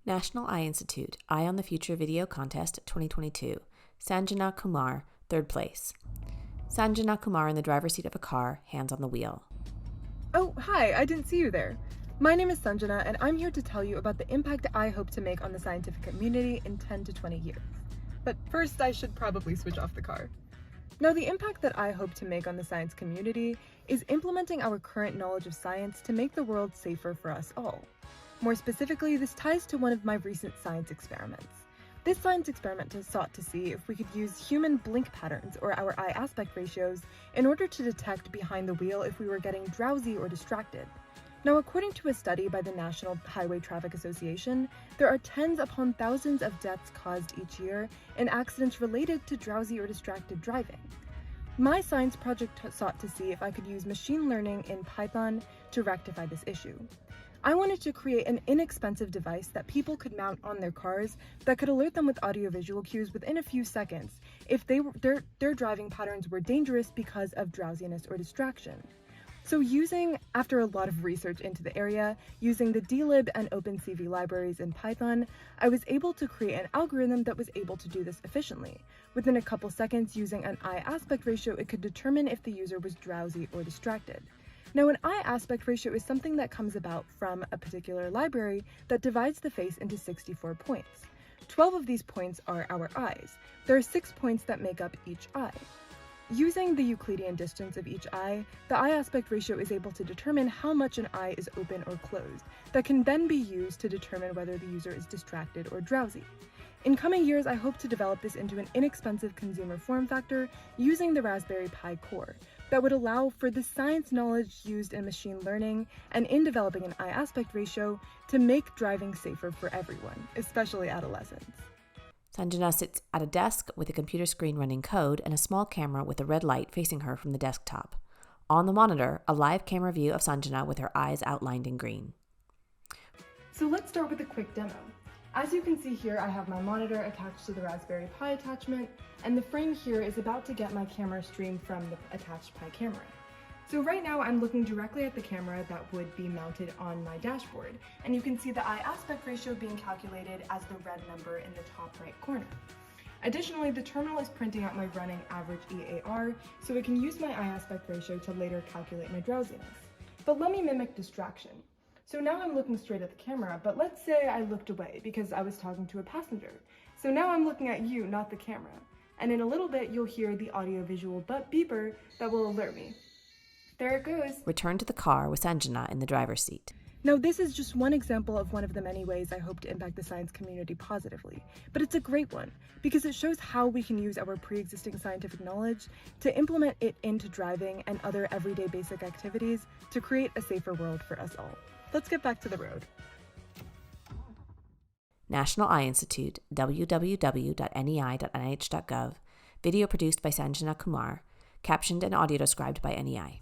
National Eye Institute Eye on the Future Video Contest 2022. Sanjana Kumar, 3rd place. Sanjana Kumar in the driver's seat of a car, hands on the wheel. Oh, hi, I didn't see you there. My name is Sanjana, and I'm here to tell you about the impact I hope to make on the scientific community in 10 to 20 years. But first, I should probably switch off the car. Now, the impact that I hope to make on the science community is implementing our current knowledge of science to make the world safer for us all. More specifically, this ties to one of my recent science experiments. This science experiment sought to see if we could use human blink patterns, or our eye aspect ratios, in order to detect behind the wheel if we were getting drowsy or distracted. Now, according to a study by the National Highway Traffic Association, there are tens upon thousands of deaths caused each year in accidents related to drowsy or distracted driving. My science project sought to see if I could use machine learning in Python to rectify this issue. I wanted to create an inexpensive device that people could mount on their cars that could alert them with audiovisual cues within a few seconds if their driving patterns were dangerous because of drowsiness or distraction. So after a lot of research into the area, using the dlib and OpenCV libraries in Python, I was able to create an algorithm that was able to do this efficiently. Within a couple seconds, using an eye aspect ratio, it could determine if the user was drowsy or distracted. Now, an eye aspect ratio is something that comes about from a particular library that divides the face into 64 points. 12 of these points are our eyes. There are 6 points that make up each eye. Using the Euclidean distance of each eye, the eye aspect ratio is able to determine how much an eye is open or closed, that can then be used to determine whether the user is distracted or drowsy. In coming years, I hope to develop this into an inexpensive consumer form factor using the Raspberry Pi core that would allow for the science knowledge used in machine learning and in developing an eye aspect ratio to make driving safer for everyone, especially adolescents. Sanjana sits at a desk with a computer screen running code and a small camera with a red light facing her from the desktop. On the monitor, a live camera view of Sanjana with her eyes outlined in green. So let's start with a quick demo. As you can see here, I have my monitor attached to the Raspberry Pi attachment, and the frame here is about to get my camera stream from the attached Pi camera. So right now I'm looking directly at the camera that would be mounted on my dashboard, and you can see the eye aspect ratio being calculated as the red number in the top right corner. Additionally, the terminal is printing out my running average EAR, so it can use my eye aspect ratio to later calculate my drowsiness. But let me mimic distraction. So now I'm looking straight at the camera, but let's say I looked away because I was talking to a passenger. So now I'm looking at you, not the camera. And in a little bit, you'll hear the audio-visual beeper that will alert me. There it goes. Return to the car with Sanjana in the driver's seat. Now, this is just one example of one of the many ways I hope to impact the science community positively, but it's a great one because it shows how we can use our pre-existing scientific knowledge to implement it into driving and other everyday basic activities to create a safer world for us all. Let's get back to the road. National Eye Institute, www.nei.nih.gov. Video produced by Sanjana Kumar. Captioned and audio described by NEI.